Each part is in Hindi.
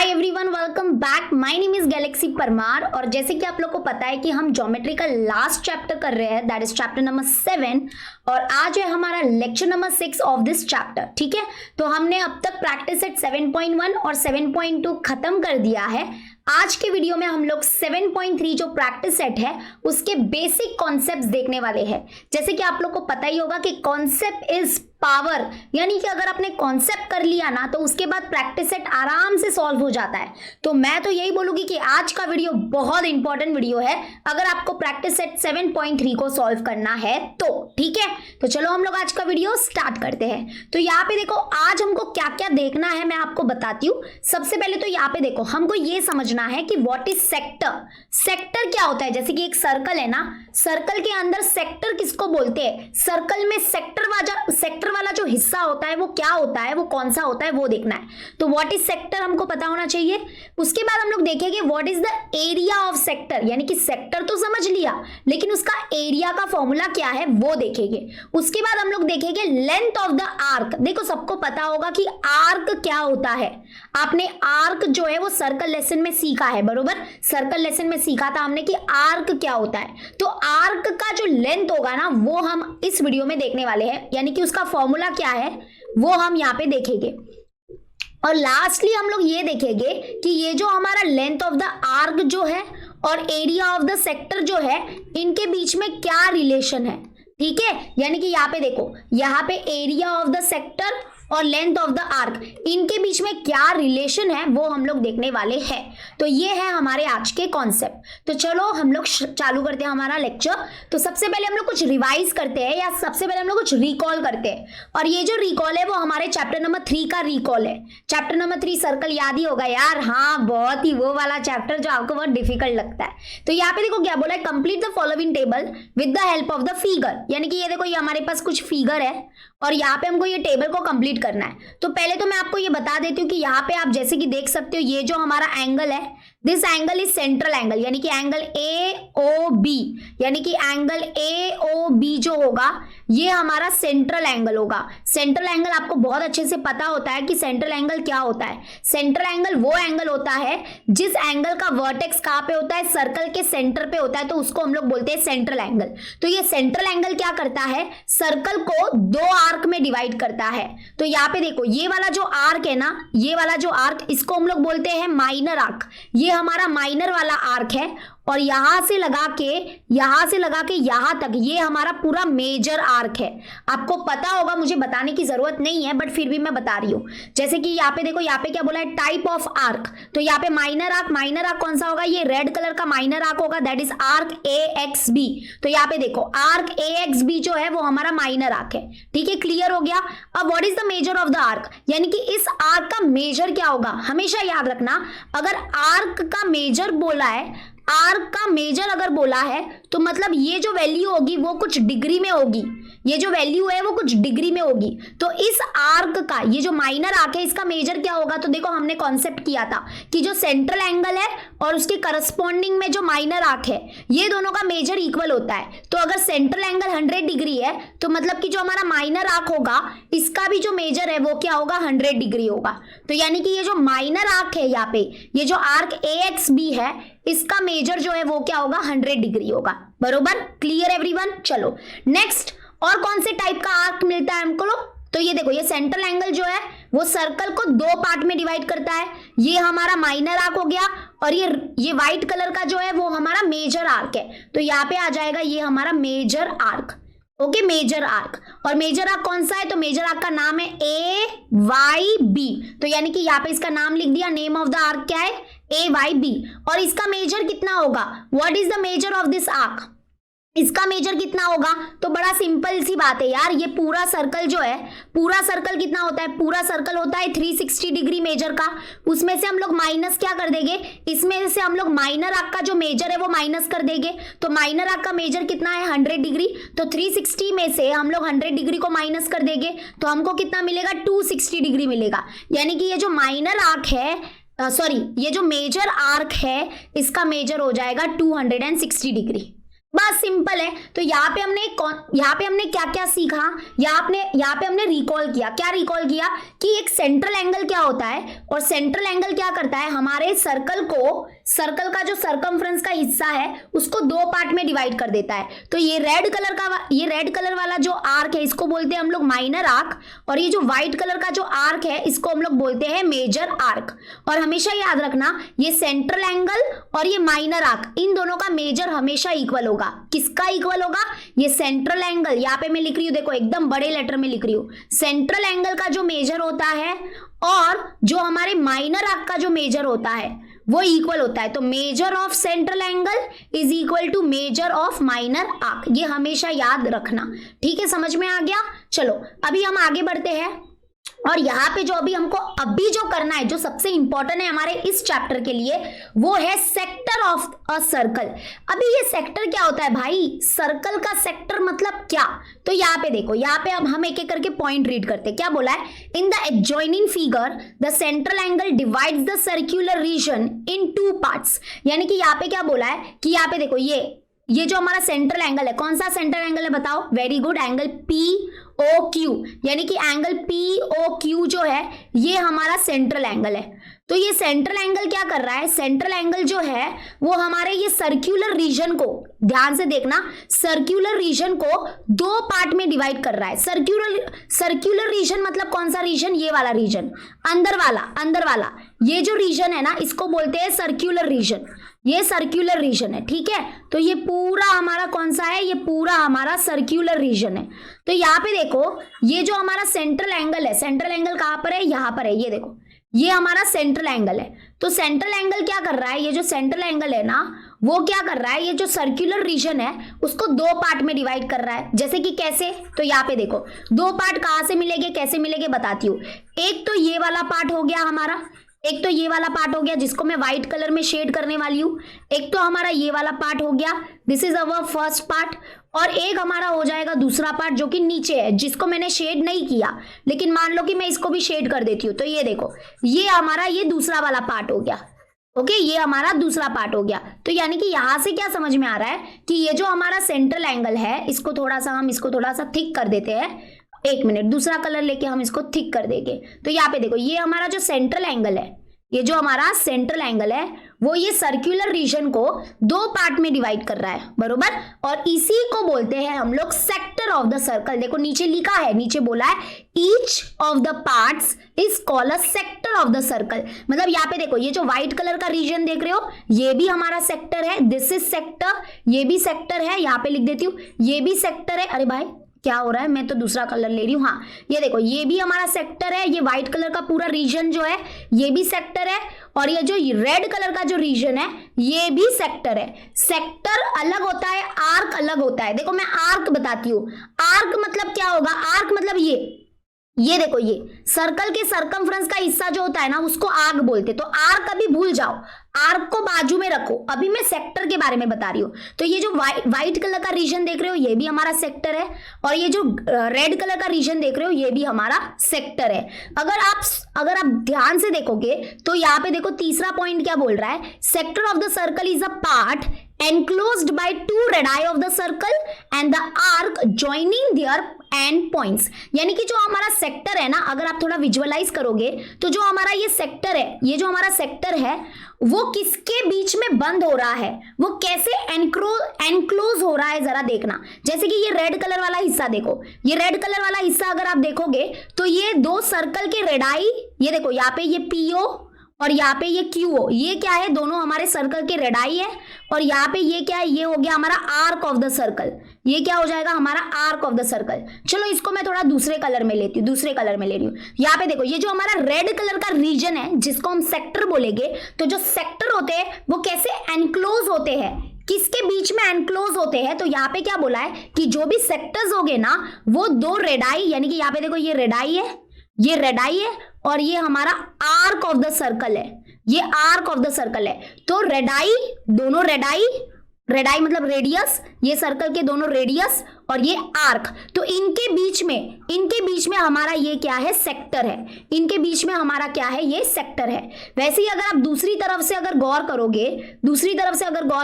Hi everyone, welcome back. My name is Galaxy Parmar. और जैसे कि आप लोग को पता है कि हम ज्योमेट्री का लास्ट चैप्टर कर रहे हैं, दैट इज चैप्टर नंबर 7 और आज है हमारा lecture number 6 of this chapter. ठीक है, तो हमने अब तक प्रैक्टिस सेट 7.1 और 7.2 खत्म कर दिया है। आज के वीडियो में हम लोग 7.3 जो प्रैक्टिस सेट है उसके बेसिक कॉन्सेप्ट्स देखने वाले हैं। जैसे कि आप लोग को पता ही होगा कि कॉन्सेप्ट इज पावर, यानी कि अगर आपने कॉन्सेप्ट कर लिया ना तो उसके बाद प्रैक्टिस सेट आराम से सॉल्व हो जाता है। तो मैं तो यही बोलूंगी कि आज का वीडियो बहुत इंपॉर्टेंट वीडियो है अगर आपको प्रैक्टिस सेट 7.3 को सॉल्व करना है तो। ठीक है, तो चलो हम लोग आज का वीडियो स्टार्ट करते हैं। तो यहाँ पे देखो आज हमको क्या क्या देखना है मैं आपको बताती हूँ। सबसे पहले तो यहाँ पे देखो हमको ये समझना है कि व्हाट इज सेक्टर। सेक्टर क्या होता है? जैसे कि एक सर्कल है ना, सर्कल के अंदर सेक्टर किसको बोलते हैं? सर्कल में सेक्टर वाला जो हिस्सा होता है वो क्या होता है, वो कौन सा होता है, वो देखना है। तो व्हाट इज सेक्टर हमको पता होना चाहिए। उसके बाद हम लोग देखेंगे what is the area of sector, यानी कि सेक्टर तो समझ लिया लेकिन उसका एरिया का फॉर्मूला क्या है वो देखेंगे। उसके बाद हम लोग देखेंगे लेंथ ऑफ द आर्क। देखो सबको पता होगा कि आर्क क्या होता है। आपने आर्क जो है वो सर्कल लेसन में सीखा है, बरोबर। सर्कल लेसन में सीखा था हमने कि आर्क क्या होता है। तो आर्क का जो लेंथ होगा ना वो हम इस वीडियो में देखने वाले हैं, यानी कि उसका फॉर्मूला क्या है वो हम यहाँ पे देखेंगे। और लास्टली हम लोग ये देखेंगे कि ये जो हमारा लेंथ ऑफ द आर्क जो है और एरिया ऑफ द सेक्टर जो है इनके बीच में क्या रिलेशन है। ठीक है, यानी कि यहाँ पे देखो, यहाँ पे एरिया ऑफ द सेक्टर और लेंथ ऑफ द आर्क इनके बीच में क्या रिलेशन है वो हम लोग देखने वाले हैं। तो ये है हमारे आज के कॉन्सेप्ट। तो चलो हम लोग चालू करते हैं हमारा लेक्चर। तो सबसे पहले हम लोग कुछ रिवाइज करते हैं या सबसे पहले हम लोग कुछ रिकॉल करते हैं। और ये जो रिकॉल है वो हमारे चैप्टर नंबर 3 का रिकॉल है। चैप्टर नंबर 3 सर्कल याद ही होगा यार। हाँ, बहुत ही वो वाला चैप्टर जो आपको बहुत डिफिकल्ट लगता है। तो यहाँ पे देखो क्या बोला है, complete the following table with the help of the figure. यानी कि ये देखो, ये हमारे पास कुछ फिगर है और यहाँ पे हमको ये टेबल को कंप्लीट करना है। तो पहले तो मैं आपको ये बता देती हूँ कि यहाँ पे आप जैसे कि देख सकते हो ये जो हमारा एंगल है, this angle is central angle, यानी कि एंगल AOB, यानी कि एंगल AOB जो होगा ये हमारा सेंट्रल एंगल होगा। सेंट्रल एंगल आपको बहुत अच्छे से पता होता है कि सेंट्रल एंगल क्या होता है। सेंट्रल एंगल वो एंगल होता है जिस एंगल का वर्टेक्स कहाँ पे होता है, सर्कल के सेंटर पे होता है, तो उसको हम लोग बोलते हैं सेंट्रल एंगल। तो ये सेंट्रल एंगल क्या करता है, सर्कल को 2 आर्क में डिवाइड करता है। तो यहाँ पे देखो ये वाला जो आर्क है ना, ये वाला जो आर्क, इसको हम लोग बोलते हैं माइनर आर्क। ये हमारा माइनर वाला आर्क है और यहां से लगा के यहां तक ये हमारा पूरा मेजर आर्क है। आपको पता होगा, मुझे बताने की जरूरत नहीं है बट फिर भी मैं बता रही हूं। जैसे कि यहाँ पे देखो, यहाँ पे क्या बोला है, टाइप ऑफ आर्क। तो यहाँ पे माइनर आर्क कौन सा होगा, ये रेड कलर का माइनर आर्क होगा, दैट इज आर्क AXB। तो यहाँ पे देखो आर्क AXB जो है वो हमारा माइनर आर्क है। ठीक है, क्लियर हो गया। अब what is the major of the arc, यानी कि इस आर्क का मेजर क्या होगा। हमेशा याद रखना, अगर आर्क का मेजर बोला है, आर्क का मेजर अगर बोला है तो मतलब ये जो वैल्यू होगी वो कुछ डिग्री में होगी। ये जो वैल्यू है वो कुछ डिग्री में होगी। तो इस आर्क का, ये जो माइनर आर्क है, इसका मेजर क्या होगा। तो देखो हमने कॉन्सेप्ट किया था कि जो सेंट्रल एंगल है और उसके करस्पॉन्डिंग में जो माइनर आर्क है ये दोनों का मेजर इक्वल होता है। तो अगर सेंट्रल एंगल 100 डिग्री है तो मतलब कि जो हमारा माइनर आर्क होगा इसका भी जो मेजर है वो क्या होगा, 100 डिग्री होगा। तो यानी कि ये जो माइनर आर्क है, यहाँ पे ये जो आर्क AXB है, इसका मेजर जो है वो क्या होगा, 100 डिग्री होगा। बरोबर, क्लियर एवरीवन। चलो नेक्स्ट, और कौन से टाइप का आर्क मिलता है हमको। तो ये देखो, ये सेंट्रल एंगल जो है वो सर्कल को 2 पार्ट में डिवाइड करता है। ये हमारा माइनर आर्क हो गया और ये व्हाइट कलर का जो है वो हमारा मेजर आर्क है। तो यहाँ पे आ जाएगा ये हमारा major arc. Okay, major arc. और मेजर आर्क कौन सा है, तो मेजर आर्क का नाम है AYB। तो यानी कि यहाँ पे इसका नाम लिख दिया, नेम ऑफ द आर्क क्या है, AYB। और इसका मेजर कितना होगा, what is the measure of this arc, इसका मेजर कितना होगा। तो बड़ा सिंपल सी बात है यार, ये पूरा सर्कल जो है, पूरा सर्कल कितना होता है, पूरा सर्कल होता है 360 डिग्री मेजर का। उसमें से हम लोग माइनस क्या कर देंगे, इसमें से हम लोग माइनर आर्क का जो मेजर है वो माइनस कर देंगे। तो माइनर आर्क का मेजर कितना है, 100 डिग्री। तो 360 में से हम लोग 100 डिग्री को माइनस कर देंगे तो हमको कितना मिलेगा, 260 डिग्री मिलेगा। यानी कि ये जो माइनर आर्क है, ये जो मेजर आर्क है इसका मेजर हो जाएगा 260 डिग्री। बस सिंपल है। तो यहाँ पे हमने क्या क्या सीखा, यहाँ पे हमने रिकॉल किया। क्या रिकॉल किया कि एक सेंट्रल एंगल क्या होता है, और सेंट्रल एंगल क्या करता है, हमारे सर्कल का जो सरकमफ्रेंस का हिस्सा है उसको दो पार्ट में डिवाइड कर देता है। तो ये रेड कलर वाला जो आर्क है इसको बोलते हैं हम लोग माइनर आर्क, और ये जो व्हाइट कलर का जो आर्क है इसको हम लोग बोलते हैं मेजर आर्क। और हमेशा याद रखना, ये सेंट्रल एंगल और ये माइनर आर्क, इन दोनों का मेजर हमेशा इक्वल होगा। किसका इक्वल होगा, ये सेंट्रल एंगल, यहाँ पे मैं लिख रही हूँ, देखो एकदम बड़े लेटर में लिख रही हूँ, सेंट्रल एंगल का जो मेजर होता है और जो हमारे माइनर आर्क का जो मेजर होता है वो इक्वल होता है। तो measure of central angle is equal to measure of minor arc, ये हमेशा याद रखना। ठीक है, समझ में आ गया। चलो अभी हम आगे बढ़ते हैं, और यहाँ पे जो अभी जो करना है, जो सबसे इंपॉर्टेंट है हमारे इस चैप्टर के लिए, वो है सेक्टर ऑफ अ सर्कल। अभी ये सेक्टर क्या होता है भाई, सर्कल का सेक्टर मतलब क्या। तो यहाँ पे देखो, यहाँ पे अब हम एक एक करके पॉइंट रीड करते हैं। क्या बोला है, in the adjoining figure the central angle divides the circular region in two parts. यानी कि यहाँ पे क्या बोला है कि यहाँ पे देखो, ये जो हमारा सेंट्रल एंगल है, कौन सा सेंट्रल एंगल है बताओ, वेरी गुड, एंगल POQ, यानी कि एंगल POQ जो है ये हमारा सेंट्रल एंगल है। तो ये सेंट्रल एंगल क्या कर रहा है, सेंट्रल एंगल जो है वो हमारे ये सर्क्यूलर रीजन को, ध्यान से देखना, सर्क्यूलर रीजन को दो पार्ट में डिवाइड कर रहा है। सर्क्यूलर रीजन मतलब कौन सा रीजन, ये वाला रीजन, अंदर वाला ये जो रीजन है ना इसको बोलते हैं सर्क्यूलर रीजन, ये सर्क्यूलर रीजन है। ठीक है, तो ये पूरा हमारा कौन सा है, ये पूरा हमारा सर्क्यूलर रीजन है। तो यहाँ पे देखो, ये जो हमारा सेंट्रल एंगल है, सेंट्रल एंगल कहाँ पर है, यहाँ पर है, ये देखो, ये हमारा सेंट्रल एंगल है। तो सेंट्रल एंगल क्या कर रहा है, ये जो सेंट्रल एंगल है ना वो क्या कर रहा है, ये जो सर्क्यूलर रीजन है उसको दो पार्ट में डिवाइड कर रहा है। जैसे कि कैसे, तो यहाँ पे देखो, दो पार्ट कहाँ से मिलेंगे, कैसे मिलेंगे बताती हूँ। एक तो ये वाला पार्ट हो गया हमारा, एक तो ये वाला पार्ट हो गया जिसको मैं व्हाइट कलर में शेड करने वाली हूँ, एक तो हमारा ये वाला पार्ट हो गया, this is our first part, और एक हमारा हो जाएगा दूसरा पार्ट जो कि नीचे है, जिसको मैंने शेड नहीं किया, लेकिन मान लो कि मैं इसको भी शेड कर देती हूँ। तो ये देखो, ये हमारा ये दूसरा वाला पार्ट हो गया। ओके, ये हमारा दूसरा पार्ट हो गया। तो यानी कि यहां से क्या समझ में आ रहा है कि ये जो हमारा सेंट्रल एंगल है इसको थोड़ा सा थिक कर देते हैं। एक मिनट, दूसरा कलर लेके हम इसको थिक कर देंगे। तो यहाँ पे देखो, ये हमारा जो सेंट्रल एंगल है, ये जो हमारा सेंट्रल एंगल है वो ये सर्क्यूलर रीजन को दो पार्ट में डिवाइड कर रहा है, बरोबर, और इसी को बोलते हैं हम लोग सेक्टर ऑफ द सर्कल। देखो नीचे लिखा है, नीचे बोला है each of the parts is called a sector of the circle. मतलब यहाँ पे देखो, ये जो व्हाइट कलर का रीजन देख रहे हो ये भी हमारा सेक्टर है, दिस इज सेक्टर, ये भी सेक्टर है, यहाँ पे लिख देती हूँ, ये भी सेक्टर है। अरे भाई क्या हो रहा है, मैं तो दूसरा कलर ले रही हूँ। हाँ, ये देखो, ये भी हमारा सेक्टर है, ये व्हाइट कलर का पूरा रीजन जो है ये भी सेक्टर है, और ये जो रेड कलर का जो रीजन है ये भी सेक्टर है। सेक्टर अलग होता है, आर्क अलग होता है। देखो मैं आर्क बताती हूँ, आर्क मतलब क्या होगा, आर्क मतलब ये देखो, ये सर्कल के सरकमफ्रेंस का हिस्सा जो होता है ना उसको आर्क बोलते। तो आर्क अभी भूल जाओ, आर्क को बाजू में रखो, अभी मैं सेक्टर के बारे में बता रही हूँ। तो ये जो व्हाइट कलर का रीजन देख रहे हो ये भी हमारा सेक्टर है, और ये जो रेड कलर का रीजन देख रहे हो ये भी हमारा सेक्टर है। अगर आप ध्यान से देखोगे तो यहाँ पे देखो तीसरा पॉइंट क्या बोल रहा है, sector of the circle is a part enclosed by two radii of the circle and the arc joining their end points। यानी कि जो हमारा सेक्टर है ना, अगर आप थोड़ा विजुअलाइज करोगे तो जो हमारा ये सेक्टर है, ये जो हमारा सेक्टर है वो किसके बीच में बंद हो रहा है, वो कैसे एनक्लोज हो रहा है, जरा देखना। जैसे कि ये रेड कलर वाला हिस्सा देखो, ये रेड कलर वाला हिस्सा अगर आप देखोगे तो ये दो सर्कल के रेडाई, ये देखो यहाँ पे ये PO और यहाँ पे ये QO, ये क्या है, दोनों हमारे सर्कल के रेडाई है, और यहाँ पे ये क्या है, ये हो गया हमारा आर्क ऑफ द सर्कल, ये क्या हो जाएगा हमारा आर्क ऑफ द सर्कल। चलो इसको मैं थोड़ा दूसरे कलर में लेती हूँ, दूसरे कलर में ले रही हूँ। यहाँ पे देखो, ये जो हमारा रेड कलर का रीजन है जिसको हम सेक्टर बोलेंगे, तो जो सेक्टर होते हैं वो कैसे एनक्लोज होते हैं, किसके बीच में एनक्लोज होते हैं। तो यहाँ पे क्या बोला है कि जो भी सेक्टर्स होंगे ना वो दो रेडाई, यानी कि यहाँ पे देखो ये रेडाई है, ये रेडाई है, और ये हमारा आर्क ऑफ द सर्कल है, ये आर्क ऑफ द सर्कल है। तो रेडाई, दोनों रेडाई रेडाई मतलब रेडियस, ये सर्कल के दोनों रेडियस और ये आर्क, तो इनके बीच में हमारा ये क्या है, सेक्टर है। इनके बीच में हमारा क्या है, ये सेक्टर है। वैसे ही अगर आप दूसरी तरफ से अगर गौर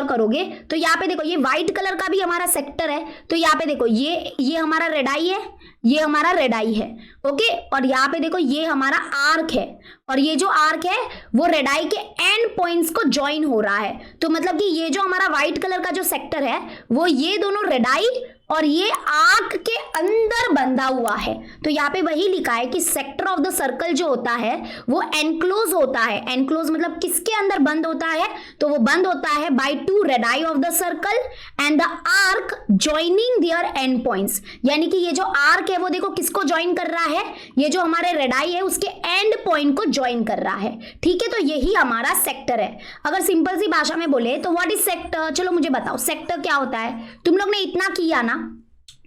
करोगे तो यहाँ पे देखो ये व्हाइट कलर का भी हमारा सेक्टर है। तो यहाँ पे देखो ये हमारा रेडाई है, ये हमारा रेडाई है, ओके। और यहाँ पे देखो ये हमारा आर्क है, और ये जो आर्क है वो रेडाई के एंड पॉइंट्स को ज्वाइन हो रहा है। तो मतलब कि ये जो हमारा व्हाइट कलर का जो सेक्टर है वो ये दोनों रेडाई और ये आर्क के अंदर बंधा हुआ है। तो यहाँ पे वही लिखा है कि सेक्टर ऑफ द सर्कल जो होता है वो एनक्लोज होता है। एनक्लोज मतलब किसके अंदर बंद होता है, तो वो बंद होता है bye two radii of the circle and the arc joining there and points. यानी कि ये जो आर्क है वो देखो किसको ज्वाइन कर रहा है, ये जो हमारे रेडाई है उसके एंड पॉइंट को ज्वाइन कर रहा है, ठीक है। तो यही हमारा सेक्टर है। अगर सिंपल सी भाषा में बोले तो व्हाट इज सेक्टर, चलो मुझे बताओ सेक्टर क्या होता है। तुम लोग ने इतना किया ना,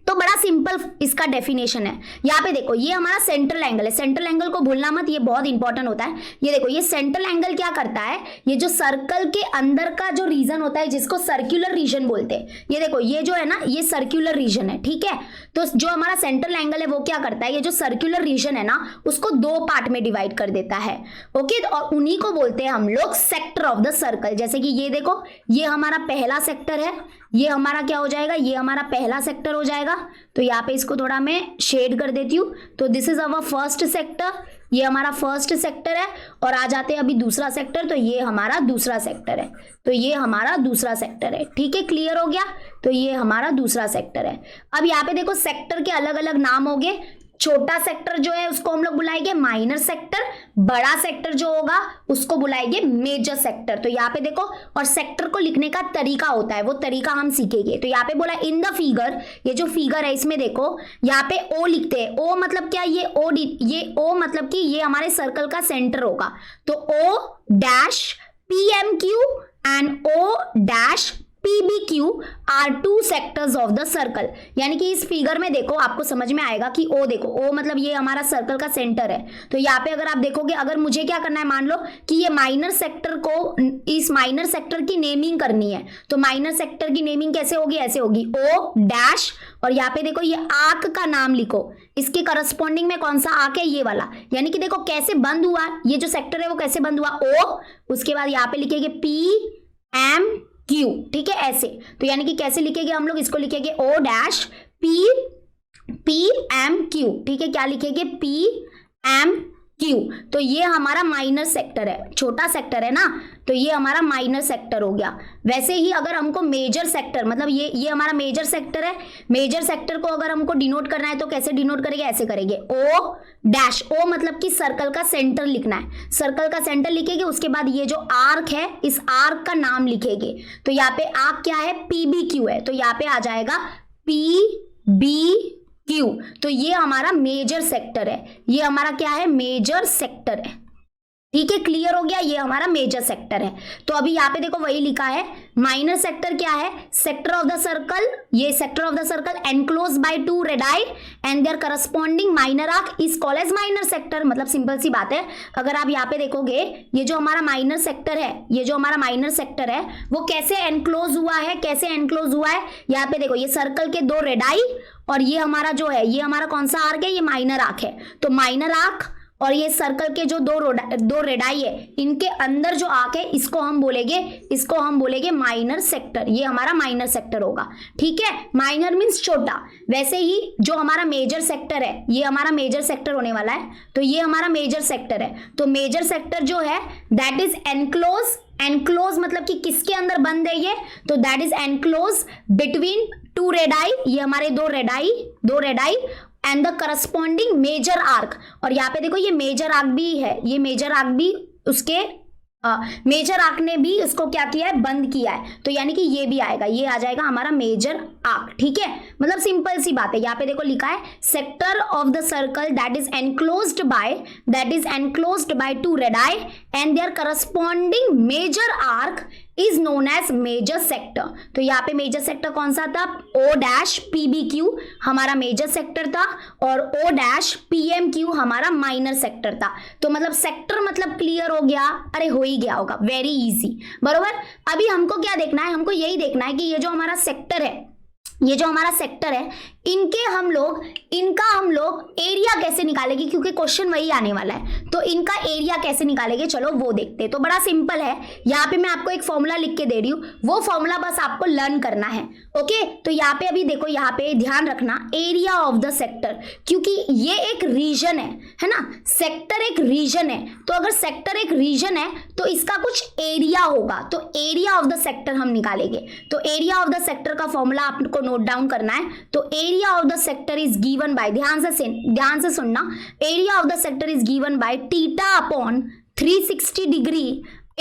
तो बड़ा सिंपल इसका डेफिनेशन है। यहाँ पे देखो ये हमारा सेंट्रल एंगल है, सेंट्रल एंगल को भूलना मत, ये बहुत इंपॉर्टेंट होता है। ये देखो ये सेंट्रल एंगल क्या करता है, ये जो सर्कल के अंदर का जो रीजन होता है जिसको सर्कुलर रीजन बोलते हैं, ये देखो ये जो है ना ये सर्कुलर रीजन है, ठीक है। तो जो हमारा सेंट्रल एंगल है वो क्या करता है, ये जो सर्कुलर रीजन है ना उसको दो पार्ट में डिवाइड कर देता है, ओके। और उन्हीं को बोलते हैं हम लोग सेक्टर ऑफ द सर्कल। जैसे कि ये देखो ये हमारा पहला सेक्टर है, ये हमारा क्या हो जाएगा, ये हमारा पहला सेक्टर हो जाएगा। तो यहाँ पे इसको थोड़ा मैं शेड कर देती हूँ। तो this is our first sector, ये हमारा फर्स्ट सेक्टर है। और आ जाते हैं अभी दूसरा सेक्टर, तो ये हमारा दूसरा सेक्टर है, तो ये हमारा दूसरा सेक्टर है, ठीक है। क्लियर हो गया, तो ये हमारा दूसरा सेक्टर है। अब यहाँ पे देखो सेक्टर के अलग अलग नाम हो गए। छोटा सेक्टर जो है उसको हम लोग बुलाएंगे माइनर सेक्टर, बड़ा सेक्टर जो होगा उसको बुलाएंगे मेजर सेक्टर। तो यहाँ पे देखो, और सेक्टर को लिखने का तरीका होता है, वो तरीका हम सीखेंगे। तो यहाँ पे बोला इन द फिगर, ये जो फिगर है इसमें देखो यहाँ पे ओ लिखते हैं। ओ मतलब क्या, ये ओ मतलब कि ये हमारे सर्कल का सेंटर होगा। तो O dash P M Q and O dash PBQ are two sectors of the circle. यानी कि इस फिगर में देखो आपको समझ में आएगा कि ओ देखो, ओ मतलब ये हमारा सर्कल का सेंटर है। तो यहाँ पे अगर आप देखोगे, अगर मुझे क्या करना है, मान लो कि ये माइनर सेक्टर को, इस माइनर सेक्टर की नेमिंग करनी है, तो माइनर सेक्टर की नेमिंग कैसे होगी, ऐसे होगी ओ डैश, और यहाँ पे देखो ये आर्क का नाम लिखो, इसके करस्पॉन्डिंग में कौन सा आर्क है, ये वाला। यानी कि देखो कैसे बंद हुआ, ये जो सेक्टर है वो कैसे बंद हुआ, ओ, उसके बाद यहाँ पे लिखेंगे PMQ, ठीक है, ऐसे। तो यानी कि कैसे लिखेंगे हम लोग, इसको लिखेंगे ओ डैश PMQ, ठीक है। क्या लिखेंगे, PMQ। तो ये हमारा माइनर सेक्टर है, छोटा सेक्टर है ना, तो ये हमारा माइनर सेक्टर हो गया। वैसे ही अगर हमको मेजर सेक्टर, मतलब ये हमारा मेजर सेक्टर है, मेजर सेक्टर को अगर हमको डिनोट करना है तो कैसे डिनोट करेंगे, ऐसे करेंगे ओ डैश, ओ मतलब कि सर्कल का सेंटर लिखना है, सर्कल का सेंटर लिखेंगे। उसके बाद ये जो आर्क है इस आर्क का नाम लिखेंगे। तो यहाँ पे आर्क क्या है, PBQ है, तो यहाँ पे आ जाएगा PBQ। तो ये हमारा मेजर सेक्टर है, ये हमारा क्या है, मेजर सेक्टर है, ठीक है। क्लियर हो गया, ये हमारा मेजर सेक्टर है। तो अभी यहाँ पे देखो वही लिखा है, माइनर सेक्टर क्या है, सेक्टर ऑफ द सर्कल, ये sector of the circle enclose by two radii and their corresponding minor arc is called as minor sector. मतलब सिंपल सी बात है, अगर आप यहाँ पे देखोगे ये जो हमारा माइनर सेक्टर है, ये जो हमारा माइनर सेक्टर है वो कैसे एनक्लोज हुआ है, कैसे एनक्लोज हुआ है, यहाँ पे देखो ये सर्कल के दो रेडाई और ये हमारा जो है, ये हमारा कौन सा आर्क है, ये माइनर आर्क है। तो माइनर आर्क और ये सर्कल के जो दो रेडाई है, इनके अंदर जो आर्क है इसको हम बोलेंगे माइनर सेक्टर। ये हमारा माइनर सेक्टर होगा, ठीक है। माइनर मींस छोटा। वैसे ही जो हमारा मेजर सेक्टर है, ये हमारा मेजर सेक्टर होने वाला है, तो ये हमारा मेजर सेक्टर है। तो मेजर सेक्टर जो है दैट इज एनक्लोज मतलब कि किसके अंदर बंद है ये, तो that is enclose between two radii, ये हमारे दो radii and the corresponding major arc. और यहाँ पे देखो ये मेजर आर्क भी है, ये मेजर आर्क भी उसके मेजर आर्क ने भी इसको क्या किया है, बंद किया है। तो यानी कि ये भी आएगा, ये आ जाएगा हमारा मेजर आर्क, ठीक है। मतलब सिंपल सी बात है, यहाँ पे देखो लिखा है sector of the circle that is enclosed by two radii and their corresponding major arc is known as major sector. तो यहाँ पे मेजर सेक्टर कौन सा था, O-PBQ हमारा मेजर सेक्टर था और O-PMQ हमारा माइनर सेक्टर था। तो मतलब सेक्टर मतलब क्लियर हो गया, अरे हो ही गया होगा, वेरी इजी, बरोबर। अभी हमको क्या देखना है, हमको यही देखना है कि ये जो हमारा सेक्टर है, ये जो हमारा सेक्टर है, इनका हम लोग एरिया कैसे निकालेंगे, क्योंकि क्वेश्चन वही आने वाला है। तो इनका एरिया कैसे निकालेंगे, चलो वो देखते हैं। तो बड़ा सिंपल है, यहाँ पे मैं आपको एक फॉर्मूला लिख के दे रही हूँ, वो फॉर्मूला बस आपको लर्न करना है। ओके, तो यहाँ पे अभी देखो, यहाँ पे ध्यान रखना एरिया ऑफ द सेक्टर, क्योंकि ये एक रीजन है ना, सेक्टर एक रीजन है। तो अगर सेक्टर एक रीजन है तो इसका कुछ एरिया होगा, तो एरिया ऑफ द सेक्टर हम निकालेंगे। तो एरिया ऑफ द सेक्टर का फॉर्मूला आपको नोट डाउन करना है। तो area of the sector is given by, ध्यान से सुनना, area of the sector is given by theta upon 360 degree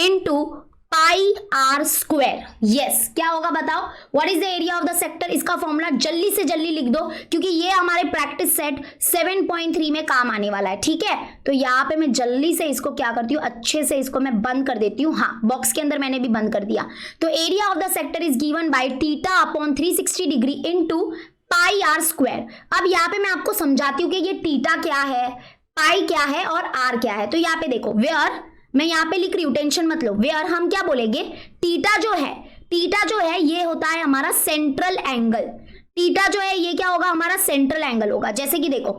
into pi are square. Yes, क्या होगा बताओ, what is the area of the sector. इसका फॉर्मूला जल्दी से जल्दी लिख दो, क्योंकि ये हमारे प्रैक्टिस सेट 7.3 में काम आने वाला है, ठीक है। तो यहाँ पे मैं जल्दी से इसको क्या करती हूँ, अच्छे से इसको मैं बंद कर देती हूँ। हाँ, बॉक्स के अंदर मैंने भी बंद कर दिया। तो area of the sector is given by theta upon 360 degree into pi are square. अब यहाँ पे मैं आपको समझाती हूँ कि ये थीटा क्या है, पाई क्या है और आर क्या है। तो यहाँ पे देखो, वेयर, मैं यहाँ पे लिख रही हूँ, टेंशन मत लो, वेयर हम क्या बोलेंगे, थीटा जो है ये होता है हमारा सेंट्रल एंगल। थीटा जो है ये क्या होगा, हमारा सेंट्रल एंगल होगा। जैसे कि देखो,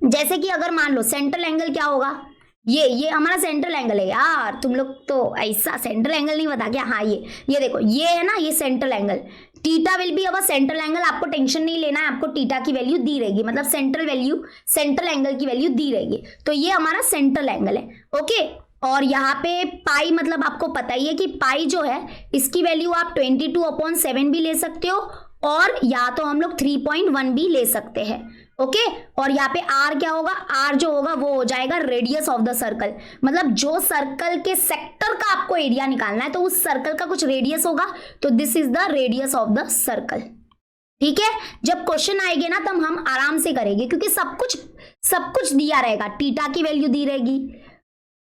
जैसे कि अगर मान लो सेंट्रल एंगल क्या होगा, ये हमारा सेंट्रल एंगल है यार, तुम लोग तो ऐसा सेंट्रल एंगल नहीं बता क्या। हाँ, ये देखो, ये है ना, ये central angle, theta will be our central angle. आपको टेंशन नहीं लेना है, आपको थीटा की वैल्यू दी रहेगी, मतलब सेंट्रल एंगल की वैल्यू दी रहेगी। तो ये हमारा सेंट्रल एंगल है, ओके। और यहाँ पे पाई मतलब आपको पता ही है कि पाई जो है इसकी वैल्यू आप 22/7 भी ले सकते हो, और या तो हम लोग 3.1 भी ले सकते हैं, ओके। और यहाँ पे आर क्या होगा, आर जो होगा वो हो जाएगा रेडियस ऑफ द सर्कल, मतलब जो सर्कल के सेक्टर का आपको एरिया निकालना है तो उस सर्कल का कुछ रेडियस होगा, तो this is the radius of the circle, ठीक है। जब क्वेश्चन आएंगे ना तब हम आराम से करेंगे, क्योंकि सब कुछ दिया रहेगा, थीटा की वैल्यू दी रहेगी,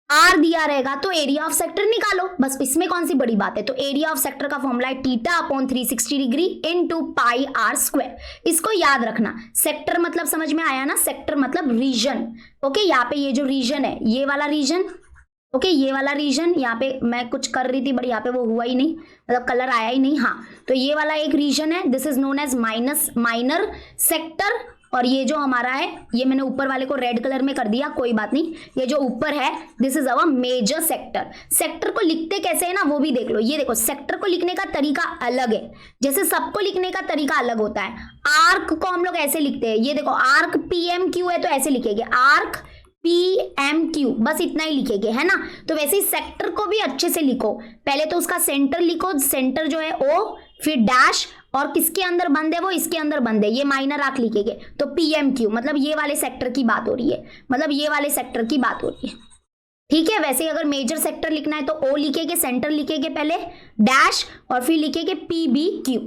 आर दिया रहेगा, तो एरिया ऑफ सेक्टर निकालो, बस इसमें कौन सी बड़ी बात है। तो एरिया ऑफ सेक्टर का फॉर्मूला है theta upon 360 degree into pi are square. इसको याद रखना, सेक्टर मतलब समझ में आया ना, सेक्टर मतलब रीजन, ओके। यहाँ पे ये जो रीजन है, ये वाला रीजन, ओके, ये वाला रीजन, यहाँ पे मैं कुछ कर रही थी बट यहाँ पे वो हुआ ही नहीं, मतलब कलर आया ही नहीं। हाँ, तो ये वाला एक रीजन है, this is known as minor sector. और ये जो हमारा है, ये मैंने ऊपर वाले को रेड कलर में कर दिया, कोई बात नहीं, ये जो ऊपर है this is our major sector. Sector को लिखते कैसे है ना वो भी देख लो। ये देखो, सेक्टर को लिखने का तरीका अलग है, जैसे सबको लिखने का तरीका अलग होता है। आर्क को हम लोग ऐसे लिखते हैं, ये देखो आर्क PMQ है तो ऐसे लिखेंगे, आर्क PMQ, बस इतना ही लिखेंगे, है ना। तो वैसे ही सेक्टर को भी अच्छे से लिखो, पहले तो उसका सेंटर लिखो, सेंटर जो है O, फिर डैश, और किसके अंदर बंद है वो इसके अंदर बंद है, ये माइनर आर्क लिखेंगे। तो PMQ मतलब ये वाले सेक्टर की बात हो रही है, मतलब ये वाले सेक्टर की बात हो रही है, ठीक है। वैसे अगर मेजर सेक्टर लिखना है तो O लिखेंगे, सेंटर लिखेंगे पहले, डैश, और फिर लिखेंगे PBQ,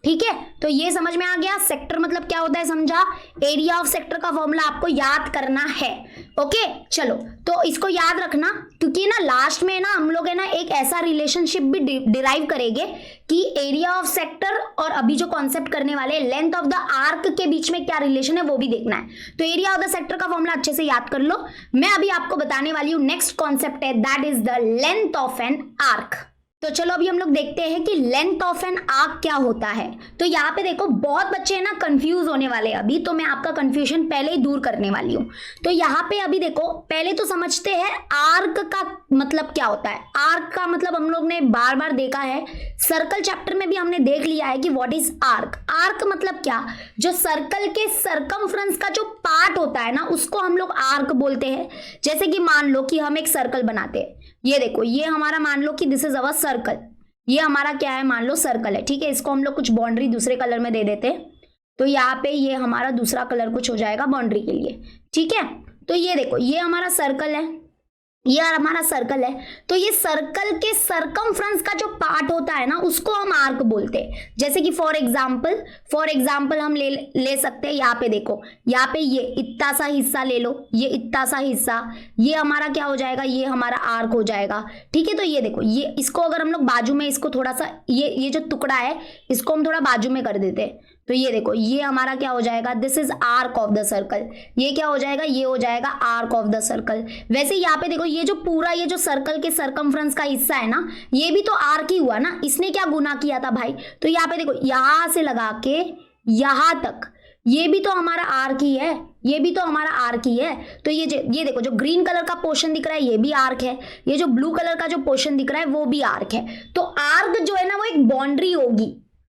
ठीक है। तो ये समझ में आ गया, सेक्टर मतलब क्या होता है समझा। एरिया ऑफ सेक्टर का फॉर्मूला आपको याद करना है, ओके। चलो, तो इसको याद रखना, क्योंकि ना लास्ट में ना हम लोग है ना एक ऐसा रिलेशनशिप भी डिराइव करेंगे कि एरिया ऑफ सेक्टर और अभी जो कॉन्सेप्ट करने वाले लेंथ ऑफ द आर्क के बीच में क्या रिलेशन है वो भी देखना है। तो एरिया ऑफ द सेक्टर का फॉर्मूला अच्छे से याद कर लो। मैं अभी आपको बताने वाली हूँ नेक्स्ट कॉन्सेप्ट है, that is the length of an arc. तो चलो अभी हम लोग देखते हैं कि लेंथ ऑफ एन आर्क क्या होता है। तो यहाँ पे देखो, बहुत बच्चे ना कंफ्यूज होने वाले हैं अभी, तो मैं आपका कंफ्यूजन पहले ही दूर करने वाली हूँ। तो यहाँ पे अभी देखो, पहले तो समझते हैं आर्क का मतलब क्या होता है। आर्क का मतलब हम लोग ने बार बार देखा है, सर्कल चैप्टर में भी हमने देख लिया है कि व्हाट इज आर्क। आर्क मतलब क्या, जो सर्कल के सरकमफ्रेंस का जो पार्ट होता है ना उसको हम लोग आर्क बोलते हैं। जैसे कि मान लो कि हम एक सर्कल बनाते हैं, ये देखो, ये हमारा मान लो कि दिस इज अवर सर्कल, ये हमारा क्या है, मान लो सर्कल है, ठीक है। इसको हम लोग कुछ बाउंड्री दूसरे कलर में दे देते हैं, तो यहाँ पे ये हमारा दूसरा कलर कुछ हो जाएगा बाउंड्री के लिए, ठीक है। तो ये देखो, ये हमारा सर्कल है, ये हमारा सर्कल है, तो ये सर्कल के सरकमफ्रेंस का जो पार्ट होता है ना उसको हम आर्क बोलते हैं। जैसे कि फॉर एग्जाम्पल हम ले सकते हैं, यहाँ पे देखो, यहाँ पे ये इतना सा हिस्सा ले लो, ये इतना सा हिस्सा, ये हमारा क्या हो जाएगा, ये हमारा आर्क हो जाएगा। ठीक है, तो ये देखो, ये इसको अगर हम लोग बाजू में इसको थोड़ा सा ये जो टुकड़ा है इसको हम थोड़ा बाजू में कर देते हैं, तो ये देखो, ये हमारा क्या हो जाएगा, this is arc of the circle. ये क्या हो जाएगा, ये हो जाएगा आर्क ऑफ द सर्कल। वैसे यहाँ पे देखो, ये जो पूरा ये जो सर्कल के सरकमफ्रेंस का हिस्सा है ना, ये भी तो आर्क ही हुआ ना, इसने क्या गुना किया था भाई। तो यहाँ पे देखो, यहां से लगा के यहां तक, ये भी तो हमारा आर्क ही है, ये भी तो हमारा आर्क ही है। तो ये देखो, जो ग्रीन कलर का पोर्शन दिख रहा है ये भी आर्क है, ये जो ब्लू कलर का जो पोर्शन दिख रहा है वो भी आर्क है। तो आर्क जो है ना वो एक बाउंड्री होगी।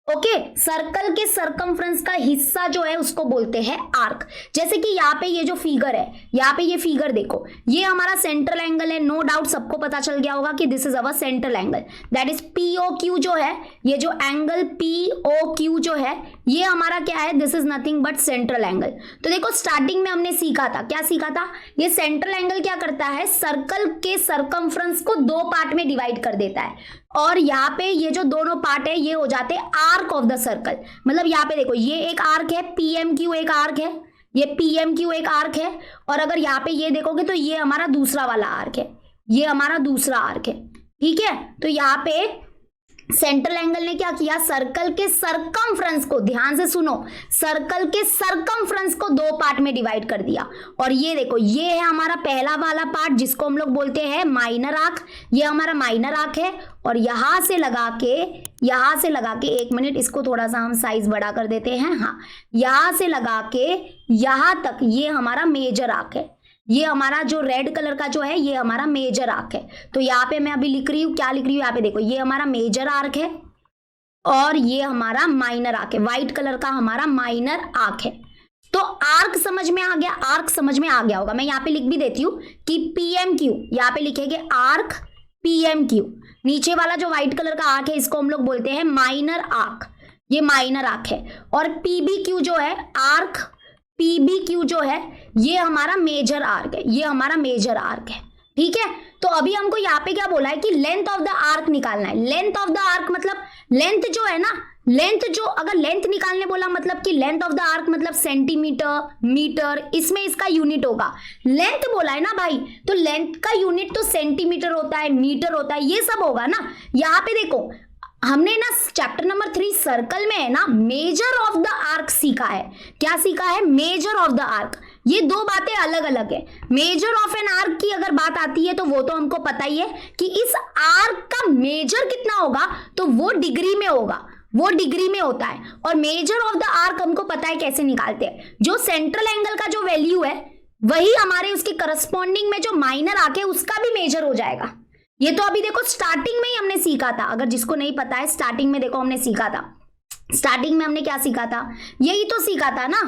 ओके, सर्कल के सरकमफ्रेंस का हिस्सा जो है उसको बोलते हैं आर्क। जैसे कि यहाँ पे ये जो फिगर है, यहाँ पे ये फिगर देखो, ये हमारा सेंट्रल एंगल है। नो डाउट सबको पता चल गया होगा कि this is our central angle, that is POQ जो है, ये जो एंगल POQ जो है ये हमारा क्या है, this is nothing but central angle. तो देखो, स्टार्टिंग में हमने सीखा था, क्या सीखा था, ये सेंट्रल एंगल क्या करता है, सर्कल के सरकमफ्रेंस को दो पार्ट में डिवाइड कर देता है, और यहाँ पे ये जो दोनों पार्ट है ये हो जाते हैं आर्क ऑफ द सर्कल। मतलब यहाँ पे देखो, ये एक आर्क है, PMQ एक आर्क है, ये PMQ एक आर्क है, और अगर यहाँ पे ये देखोगे तो ये हमारा दूसरा वाला आर्क है, ये हमारा दूसरा आर्क है। ठीक है, तो यहाँ पे सेंट्रल एंगल ने क्या किया, सर्कल के सरकमफ्रेंस को, ध्यान से सुनो, सर्कल के सरकमफ्रेंस को दो पार्ट में डिवाइड कर दिया। और ये देखो, ये है हमारा पहला वाला पार्ट जिसको हम लोग बोलते हैं माइनर आर्क, ये हमारा माइनर आर्क है। और यहां से लगा के एक मिनट, इसको थोड़ा सा हम साइज बड़ा कर देते हैं, हाँ, यहां से लगा के यहां तक ये हमारा मेजर आर्क है। ये हमारा जो रेड कलर का जो है ये हमारा मेजर आर्क है। तो यहाँ पे मैं अभी लिख रही हूँ, क्या लिख रही हूँ, यहाँ पे देखो, ये हमारा मेजर आर्क है और ये हमारा माइनर आर्क है, व्हाइट कलर का हमारा माइनर आर्क है। तो आर्क समझ में आ गया, आर्क समझ में आ गया होगा। मैं यहाँ पे लिख भी देती हूँ कि PMQ, यहाँ पे लिखेंगे आर्क PMQ। नीचे वाला जो व्हाइट कलर का आर्क है इसको हम लोग बोलते हैं माइनर आर्क, ये माइनर आर्क है। और PBQ जो है, आर्क PBQ जो है ये हमारा मेजर आर्क है, ये हमारा मेजर आर्क है। ठीक है, तो अभी हमको यहाँ पे क्या बोला है कि लेंथ ऑफ द आर्क निकालना है। लेंथ ऑफ द आर्क मतलब लेंथ जो है ना, लेंथ जो, अगर लेंथ निकालने बोला मतलब कि लेंथ ऑफ द आर्क मतलब सेंटीमीटर, मीटर, इसमें इसका यूनिट होगा। लेंथ बोला है ना भाई, तो लेंथ का यूनिट तो सेंटीमीटर होता है, मीटर होता है, ये सब होगा ना। यहाँ पे देखो, हमने ना चैप्टर नंबर 3 सर्कल में है ना मेजर ऑफ द आर्क सीखा है। क्या सीखा है, मेजर ऑफ द आर्क। ये दो बातें अलग अलग है। मेजर ऑफ एन आर्क की अगर बात आती है तो वो तो हमको पता ही है कि इस आर्क का मेजर कितना होगा, तो वो डिग्री में होगा, वो डिग्री में होता है। और मेजर ऑफ द आर्क हमको पता है कैसे निकालते हैं, जो सेंट्रल एंगल का जो वैल्यू है वही हमारे उसके करस्पॉन्डिंग में जो माइनर आर्क है उसका भी मेजर हो जाएगा। ये तो अभी देखो स्टार्टिंग में ही हमने सीखा था, अगर जिसको नहीं पता है स्टार्टिंग में देखो हमने सीखा था। स्टार्टिंग में हमने क्या सीखा था, यही तो सीखा था ना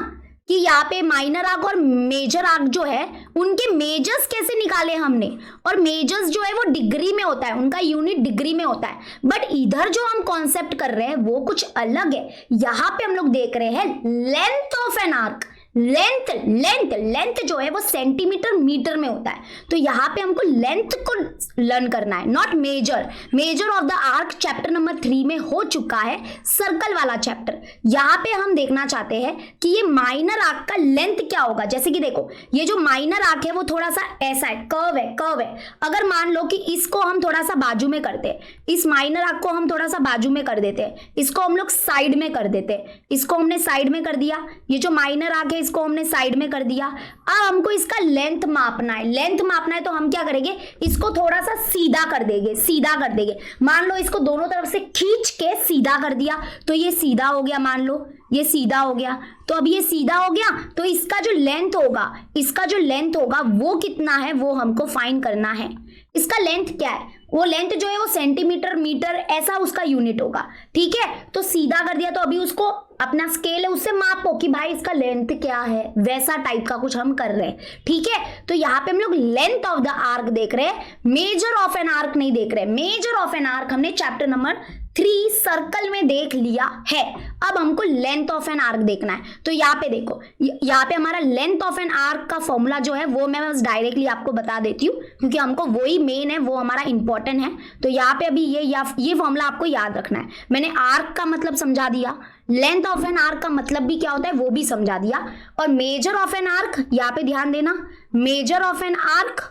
कि यहाँ पे माइनर आर्क और मेजर आर्क जो है उनके मेजर्स कैसे निकाले हमने। और मेजर्स जो है वो डिग्री में होता है, उनका यूनिट डिग्री में होता है। बट इधर जो हम कॉन्सेप्ट कर रहे हैं वो कुछ अलग है। यहाँ पे हम लोग देख रहे हैं length of an arc. Length length length जो है वो सेंटीमीटर मीटर में होता है। तो यहाँ पे हमको लेंथ को लर्न करना है, not major. Major of the arc chapter number 3 में हो चुका है, सर्कल वाला चैप्टर। यहाँ पे हम देखना चाहते हैं कि ये माइनर आर्क का लेंथ क्या होगा। जैसे कि देखो, ये जो माइनर आर्क है वो थोड़ा सा ऐसा है, कर्व है, कर्व है। अगर मान लो कि इसको हम थोड़ा सा बाजू में करते हैं, इस माइनर आर्क को हम थोड़ा सा बाजू में कर देते हैं, इसको हम लोग साइड में कर देते हैं, इसको हमने साइड में कर दिया, ये जो माइनर आर्क है इसको हमने साइड में कर दिया। अब हमको इसका लेंथ मापना है। लेंथ मापना है तो हम क्या करेंगे, इसको थोड़ा सा सीधा कर देंगे, सीधा कर देंगे। मान लो इसको दोनों तरफ से खींच के सीधा कर दिया तो ये सीधा हो गया, मान लो ये सीधा हो गया। तो अब ये सीधा हो गया तो इसका जो लेंथ होगा, इसका जो लेंथ होगा वो कितना है वो हमको फाइंड करना है। इसका लेंथ क्या है, वो लेंथ जो है वो सेंटीमीटर मीटर ऐसा उसका यूनिट होगा। ठीक है, तो सीधा कर दिया तो अभी उसको अपना स्केल है उससे मापो कि भाई इसका लेंथ क्या है, वैसा टाइप का कुछ हम कर रहे हैं। ठीक है, तो यहाँ पे हम लोग लेंथ ऑफ द आर्क देख रहे हैं, मेजर ऑफ एन आर्क नहीं देख रहे। मेजर ऑफ एन आर्क हमने चैप्टर नंबर 3 सर्कल में देख लिया है। अब हमको लेंथ ऑफ एन आर्क देखना है। तो यहाँ पे देखो, यहाँ पे हमारा लेंथ ऑफ एन आर्क का फॉर्मूला जो है वो मैं बस डायरेक्टली आपको बता देती हूँ, क्योंकि हमको वही मेन है, वो हमारा इंपॉर्टेंट है। तो यहाँ पे अभी ये फॉर्मूला आपको याद रखना है। मैंने आर्क का मतलब समझा दिया, लेंथ ऑफ एन आर्क का मतलब भी क्या होता है वो भी समझा दिया, और मेजर ऑफ एन आर्क, यहाँ पे ध्यान देना, मेजर ऑफ एन आर्क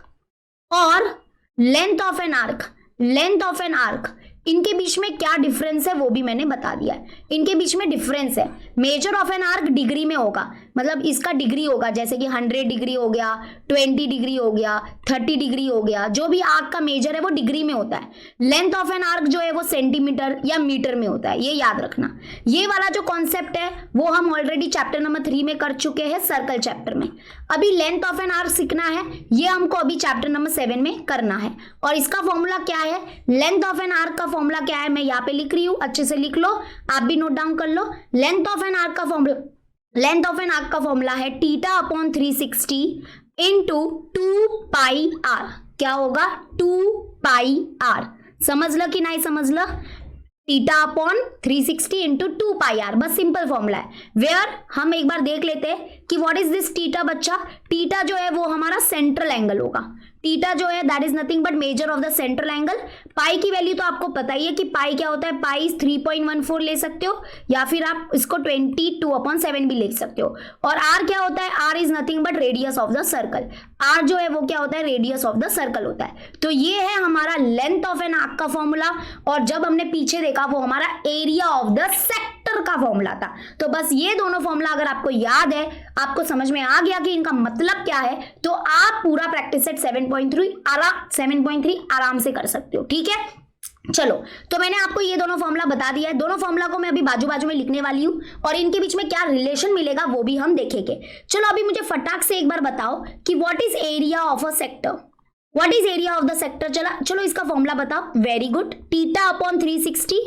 और length of an arc, length of an arc, इनके बीच में क्या डिफरेंस है वो भी मैंने बता दिया है। इनके बीच में डिफरेंस है, measure of an arc degree में होगा, मतलब इसका डिग्री होगा, जैसे कि 100 डिग्री हो गया, 20 डिग्री हो गया, 30 डिग्री हो गया, जो भी आर्क का मेजर है वो डिग्री में होता है। लेंथ ऑफ एन आर्क जो है वो सेंटीमीटर या मीटर में होता है, ये याद रखना। ये वाला जो कॉन्सेप्ट है वो हम ऑलरेडी चैप्टर नंबर 3 में कर चुके हैं, सर्कल चैप्टर में। अभी लेंथ ऑफ एन आर्क सीखना है, ये हमको अभी चैप्टर नंबर 7 में करना है। और इसका फॉर्मूला क्या है, लेंथ ऑफ एन आर्क का फॉर्मूला क्या है, मैं यहाँ पे लिख रही हूँ, अच्छे से लिख लो, आप भी नोट डाउन कर लो। लेंथ ऑफ एन आर्क का formula, length of an arc का फॉर्मूला है theta upon 360 into 2 pi R. क्या होगा, 2 पाई आर। समझ लो कि नहीं समझ लो, theta upon 360 into 2 pi r, बस सिंपल फॉर्मूला है। वेयर हम एक बार देख लेते हैं कि व्हाट इज दिस थीटा बच्चा। थीटा जो है वो हमारा सेंट्रल एंगल होगा, थीटा जो है that is nothing but measure of the central angle. Pi की वैल्यू तो आपको पता ही है कि पाई क्या होता है, पाई 3.14 ले सकते हो, या फिर आप इसको 22/7 भी ले सकते हो। और आर क्या होता है, R is nothing but radius of the circle. R जो है वो क्या होता है, रेडियस ऑफ द सर्कल होता है। तो ये है हमारा लेंथ ऑफ एन आर्क का फॉर्मूला, और जब हमने पीछे देखा वो हमारा एरिया ऑफ द सेक्टर का फॉर्मूला था। तो बस ये दोनों फॉर्मूला अगर आपको याद है, आपको समझ में आ गया कि इनका मतलब क्या है, तो आप पूरा प्रैक्टिस सेट 7.3 आराम से कर सकते हो। ठीक है, चलो, तो मैंने आपको ये दोनों फॉर्मूला बता दिया है। दोनों फॉर्मूला को मैं अभी बाजू बाजू में लिखने वाली हूं, और इनके बीच में क्या रिलेशन मिलेगा वो भी हम देखेंगे। चलो अभी मुझे फटाक से एक बार बताओ कि what is area of a sector, what is area of the sector. चलो इसका फॉर्मूला बताओ। Very good, theta upon 360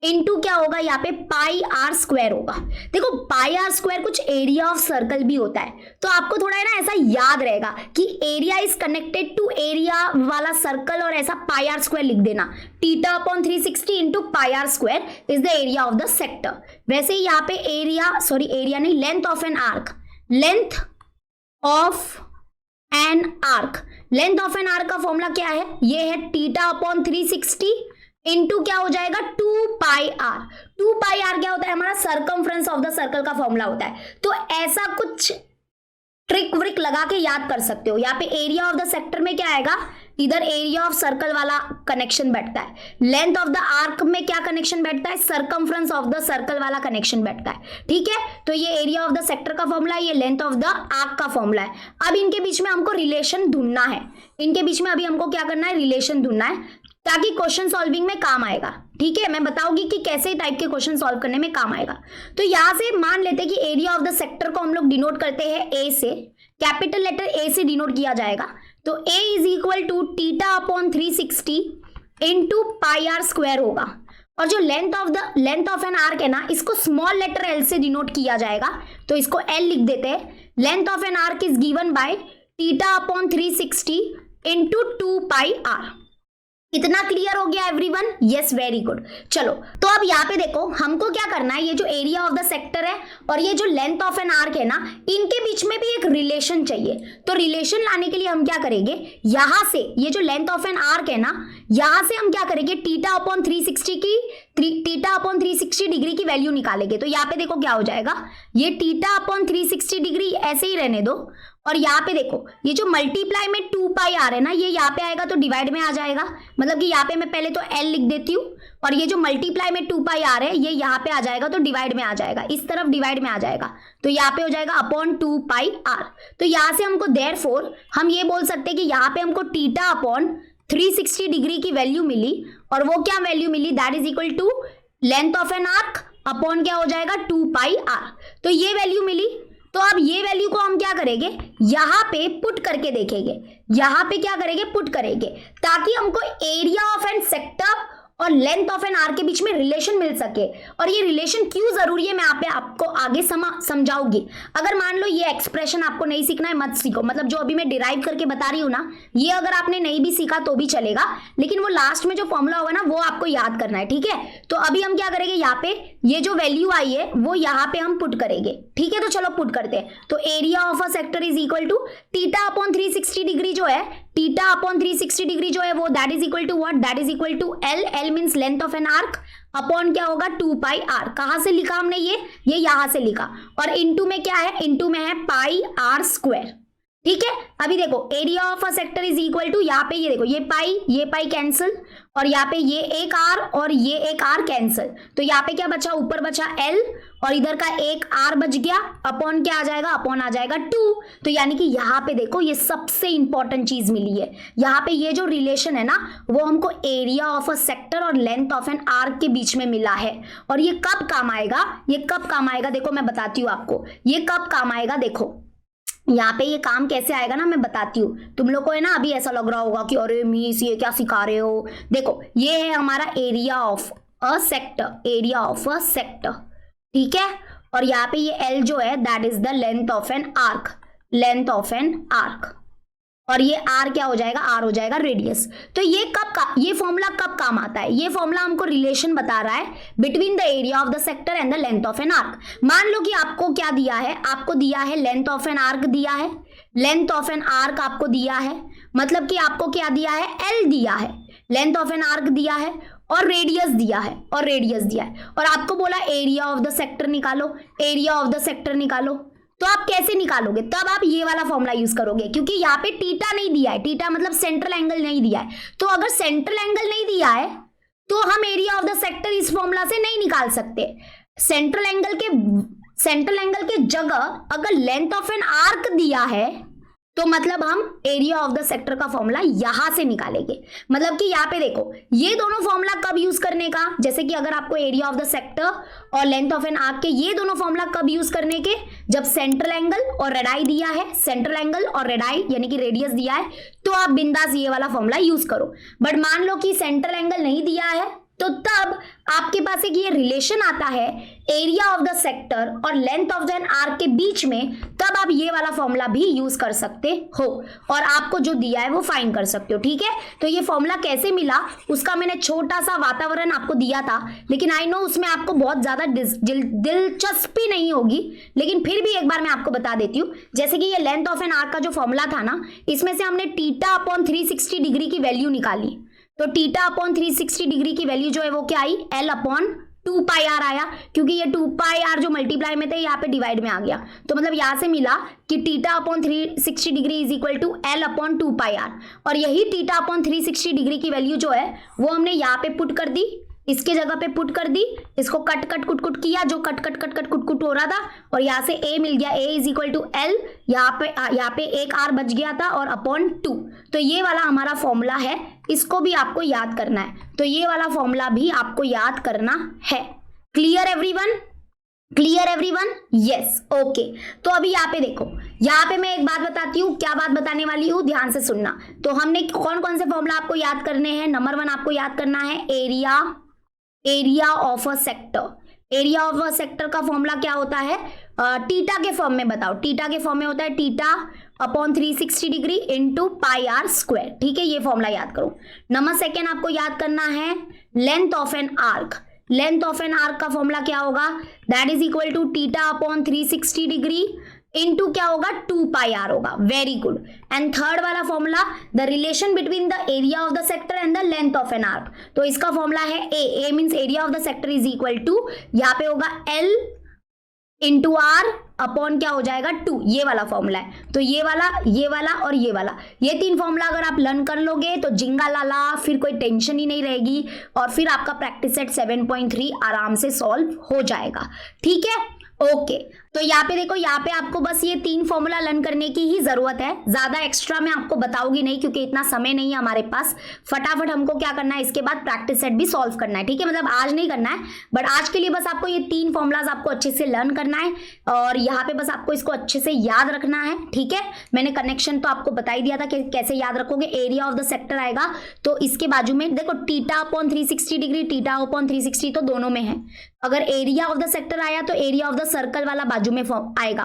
into क्या होगा, यहाँ पे पाई आर स्क्वायर होगा। देखो पाई आर स्क्वायर कुछ एरिया ऑफ सर्कल भी होता है, तो आपको थोड़ा है ना ऐसा याद रहेगा कि area is connected to area वाला सर्कल, और ऐसा पाई आर स्क्वायर लिख देना। Theta upon 360 into pi are square is the area of the sector. वैसे ही यहाँ पे एरिया नहीं, length of an arc, length of an arc, length of an arc का फॉर्मूला क्या है, ये है थीटा अपॉन 360 इंटू क्या हो जाएगा, 2 पाई आर। 2 पाई आर क्या होता है, हमारा सर्कमफ्रेंस ऑफ द सर्कल का फॉर्मूला होता है। तो ऐसा कुछ ट्रिक व्रिक लगा के याद कर सकते हो। यहाँ पे एरिया ऑफ द सेक्टर में क्या आएगा, इधर एरिया ऑफ सर्कल वाला कनेक्शन बैठता है। लेंथ ऑफ द आर्क में क्या कनेक्शन बैठता है, सर्कमफ्रेंस ऑफ द सर्कल वाला कनेक्शन बैठता है। ठीक है, तो ये एरिया ऑफ द सेक्टर का फॉर्मूला है, ये लेंथ ऑफ द आर्क का फॉर्मूला है। अब इनके बीच में हमको रिलेशन ढूंढना है, इनके बीच में अभी हमको क्या करना है, रिलेशन ढूंढना है, ताकि क्वेश्चन सॉल्विंग में काम आएगा। ठीक है, मैं बताऊंगी कि कैसे टाइप के क्वेश्चन सॉल्व करने में काम आएगा। तो यहां से मान लेते हैं कि एरिया ऑफ द सेक्टर को हम लोग डिनोट करते हैं ए से, कैपिटल लेटर ए से डिनोट किया जाएगा। तो A is equal to theta upon 360 into pi are square होगा। और जो लेंथ ऑफ एन आर्क है ना, इसको स्मॉल लेटर एल से डिनोट किया जाएगा, तो इसको एल लिख देते हैं। Length of an arc is given by theta upon 360 into 2 pi R. इतना क्लियर हो गया एवरीवन? Yes, very good. चलो, तो अब यहाँ पे देखो हमको क्या करना है, ये जो एरिया ऑफ द सेक्टर है और ये जो लेंथ ऑफ एन आर्क है ना, इनके बीच में भी एक रिलेशन चाहिए। तो रिलेशन लाने के लिए हम क्या करेंगे, यहाँ से ये जो लेंथ ऑफ एन आर्क है ना, यहाँ से हम क्या करेंगे, थीटा अपॉन 360 डिग्री की वैल्यू निकालेंगे। तो यहाँ पे देखो क्या हो जाएगा, ये थीटा अपॉन 360 डिग्री ऐसे ही रहने दो, और यहाँ पे देखो ये जो मल्टीप्लाई में 2 पाई आर है ना, ये यहाँ पे आएगा तो डिवाइड में आ जाएगा। मतलब कि यहाँ पे मैं पहले तो एल लिख देती हूँ, और ये जो मल्टीप्लाई में 2 पाई आर है ये यहाँ पे आ जाएगा तो डिवाइड में आ जाएगा, इस तरफ डिवाइड में आ जाएगा। तो यहाँ पे हो जाएगा अपॉन 2 पाई आर। तो यहाँ से हमको देयरफॉर हम ये बोल सकते हैं कि यहाँ पे हमको थीटा अपॉन 360 डिग्री की वैल्यू मिली, और वो क्या वैल्यू मिली, that is equal to length of an arc upon क्या हो जाएगा, 2 पाई आर। तो ये वैल्यू मिली। तो अब ये वैल्यू को हम क्या करेंगे, यहाँ पे पुट करके देखेंगे, यहाँ पे क्या करेंगे, पुट करेंगे, ताकि हमको एरिया ऑफ एन सेक्टर और लेंथ ऑफ एन आर्क के बीच में रिलेशन मिल सके। और ये रिलेशन क्यों जरूरी है मैं आपको आगे समझाऊंगी। अगर मान लो ये एक्सप्रेशन आपको नहीं सीखना है मत सीखो, मतलब जो अभी मैं डिराइव करके बता रही हूँ ना, ये अगर आपने नहीं भी सीखा तो भी चलेगा, लेकिन वो लास्ट में जो फॉर्मूला होगा ना वो आपको याद करना है, ठीक है। तो अभी हम क्या करेंगे, यहाँ पे ये जो वैल्यू आई है वो यहाँ पे हम पुट करेंगे, ठीक है। तो चलो पुट करते हैं। तो area of a sector is equal to theta upon 360 degree जो है, थीटा अपॉन 360 डिग्री जो है वो that is equal to what, that is equal to L, L means length of an arc, upon क्या होगा 2 पाई आर। कहां से लिखा हमने ये यहां से लिखा, और इनटू में क्या है, इनटू में है पाई आर स्क्वायर, ठीक है। अभी देखो area of a sector is equal to, यहाँ पे ये देखो ये पाई कैंसिल, और यहाँ पे ये एक आर और ये एक आर कैंसिल, तो यहाँ पे क्या बचा, ऊपर बचा एल और इधर का एक आर बच गया, अपॉन क्या आ जाएगा, अपॉन आ जाएगा 2। तो यानी कि यहाँ पे देखो ये सबसे इंपॉर्टेंट चीज मिली है, यहाँ पे ये जो रिलेशन है ना वो हमको एरिया ऑफ अ सेक्टर और लेंथ ऑफ एन आर्क के बीच में मिला है। और ये कब काम आएगा, ये कब काम आएगा, देखो मैं बताती हूँ आपको ये कब काम आएगा। देखो यहाँ पे ये काम कैसे आएगा ना मैं बताती हूँ। तुम लोग को है ना अभी ऐसा लग रहा होगा कि अरे मिस ये क्या सिखा रहे हो। देखो ये है हमारा area of a sector, area of a sector, ठीक है। और यहाँ पे ये एल जो है that is the length of an arc, length of an arc, और ये आर क्या हो जाएगा, आर हो जाएगा रेडियस। तो ये फॉर्मूला कब काम आता है, ये फॉर्मूला हमको रिलेशन बता रहा है between the area of the sector and the length of an arc. मान लो कि आपको क्या दिया है, आपको दिया है लेंथ ऑफ एन आर्क दिया है, लेंथ ऑफ एन आर्क आपको दिया है, मतलब कि आपको क्या दिया है, एल दिया है, लेंथ ऑफ एन आर्क दिया है और रेडियस दिया है, और रेडियस दिया है, और आपको बोला एरिया ऑफ द सेक्टर निकालो, एरिया ऑफ द सेक्टर निकालो। तो आप कैसे निकालोगे, तब आप ये वाला फॉर्मूला यूज करोगे, क्योंकि यहाँ पे थीटा नहीं दिया है, थीटा मतलब सेंट्रल एंगल नहीं दिया है। तो अगर सेंट्रल एंगल नहीं दिया है तो हम एरिया ऑफ द सेक्टर इस फॉर्मूला से नहीं निकाल सकते। सेंट्रल एंगल के जगह अगर लेंथ ऑफ एन आर्क दिया है तो मतलब हम एरिया ऑफ द सेक्टर का फॉर्मूला यहां से निकालेंगे। मतलब कि यहाँ पे देखो ये दोनों फॉर्मूला कब यूज करने का, जैसे कि अगर आपको एरिया ऑफ द सेक्टर और लेंथ ऑफ एन आर्क के ये दोनों फॉर्मूला कब यूज करने के, जब सेंट्रल एंगल और रेडाई दिया है, सेंट्रल एंगल और रेडाई यानी कि रेडियस दिया है, तो आप बिंदास ये वाला फॉर्मूला यूज करो। बट मान लो कि सेंट्रल एंगल नहीं दिया है तो तब आपके पास एक ये रिलेशन आता है एरिया ऑफ द सेक्टर और length of the an arc के बीच में, तब आप ये वाला फॉर्मूला भी यूज कर सकते हो और आपको जो दिया है वो फाइंड कर सकते हो, ठीक है। तो ये फॉर्मूला कैसे मिला उसका मैंने छोटा सा वातावरण आपको दिया था, लेकिन आई नो उसमें आपको बहुत ज्यादा दिलचस्पी नहीं होगी, लेकिन फिर भी एक बार मैं आपको बता देती हूँ। जैसे कि ये लेंथ ऑफ एन आर्क का जो फॉर्मूला था ना, इसमें से हमने थीटा अपॉन 360 डिग्री की वैल्यू निकाली, तो थीटा अपॉन 360 डिग्री की वैल्यू जो है वो क्या आई, एल अपॉन 2 पाई आर आया, क्योंकि ये 2 पाई आर जो मल्टीप्लाई में थे यहाँ पे डिवाइड में आ गया। तो मतलब यहाँ से मिला कि theta upon 360 degree is equal to L upon 2 pi R, और यही थीटा अपॉन 360 डिग्री की वैल्यू जो है वो हमने यहाँ पे पुट कर दी, इसके जगह पे पुट कर दी, इसको कट कट कुट कुट किया, जो कट कट कट कट कुट कुट हो रहा था, और यहाँ से a मिल गया, a is equal to L, यहाँ पे एक r बच गया था और अपॉन 2। तो ये वाला हमारा फॉर्मूला है, इसको भी आपको याद करना है, तो ये वाला फॉर्मूला भी आपको याद करना है। Clear everyone, clear everyone, yes okay. तो अभी यहाँ पे देखो, यहाँ पे मैं एक बात बताती हूँ, क्या बात बताने वाली हूँ ध्यान से सुनना। तो हमने कौन कौन से फॉर्मूला आपको याद करने हैं, नंबर 1 आपको याद करना है area of a sector. Area of a sector का फॉर्मूला क्या होता है, थीटा के फॉर्म में बताओ, थीटा के फॉर्म में होता है theta upon 360 degree into pi are square, ठीक है, ये फॉर्मूला याद करो। नंबर 2 आपको याद करना है length of an arc. Length of an arc का फॉर्मूला क्या होगा, that is equal to theta upon 360 degree into क्या होगा, 2 पाई आर होगा, वेरी गुड। एंड थर्ड वाला formula the relation between the area of the sector and the length of an arc, तो इसका फॉर्मूला है A means area of the sector is equal to, यहाँ पे होगा एल इंटू आर अपॉन क्या हो जाएगा 2, ये वाला फॉर्मूला है। तो ये वाला और ये वाला, ये 3 फॉर्मूला अगर आप लर्न कर लोगे तो जिंगा लाला, फिर कोई टेंशन ही नहीं रहेगी, और फिर आपका प्रैक्टिस सेट 7.3 आराम से सॉल्व हो जाएगा, ठीक है। ओके तो यहाँ पे देखो, यहाँ पे आपको बस ये 3 फॉर्मूला लर्न करने की ही जरूरत है, ज्यादा एक्स्ट्रा मैं आपको बताऊंगी नहीं क्योंकि इतना समय नहीं है हमारे पास। फटाफट हमको क्या करना है, इसके बाद प्रैक्टिस सेट भी सॉल्व करना है, ठीक है। मतलब आज नहीं करना है, बट आज के लिए बस आपको ये 3 फॉर्मूलाज आपको अच्छे से लर्न करना है और यहाँ पे बस आपको इसको अच्छे से याद रखना है, ठीक है। मैंने कनेक्शन तो आपको बता ही दिया था कि कैसे याद रखोगे। एरिया ऑफ द सेक्टर आएगा तो इसके बाजू में देखो theta upon 360 degree, theta upon 360 तो दोनों में है। अगर एरिया ऑफ द सेक्टर आया तो एरिया ऑफ द सर्कल वाला बाजू में आएगा,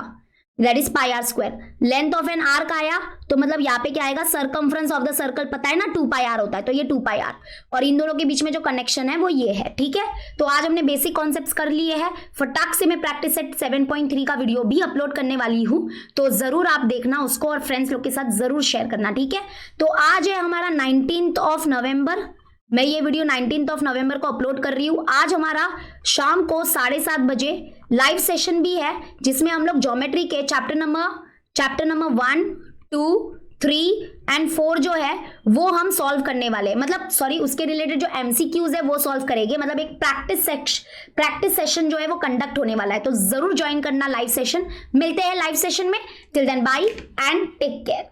that is pi are square. Length of an arc आया तो मतलब यहाँ पे क्या आएगा, सर्कमफ्रेंस ऑफ द सर्कल पता है ना 2 पाई आर होता है, तो ये 2 पाई आर, और इन दोनों के बीच में जो कनेक्शन है वो ये है, ठीक है। तो आज हमने बेसिक कॉन्सेप्ट्स कर लिए हैं। फटाक से मैं प्रैक्टिस सेट 7.3 का वीडियो भी अपलोड करने वाली हूँ, तो जरूर आप देखना उसको और फ्रेंड्स लोग के साथ जरूर शेयर करना, ठीक है। तो आज है हमारा 19th ऑफ नवंबर, मैं ये वीडियो 19th ऑफ नवंबर को अपलोड कर रही हूँ। आज हमारा शाम को 7:30 बजे लाइव सेशन भी है जिसमें हम लोग ज्योमेट्री के चैप्टर नंबर 1, 2, 3 एंड 4 जो है वो हम सॉल्व करने वाले, मतलब सॉरी उसके रिलेटेड जो एमसीक्यूज है वो सॉल्व करेंगे। मतलब एक प्रैक्टिस सेशन जो है वो कंडक्ट होने वाला है, तो जरूर ज्वाइन करना लाइव सेशन। मिलते हैं लाइव सेशन में, till then bye and take care.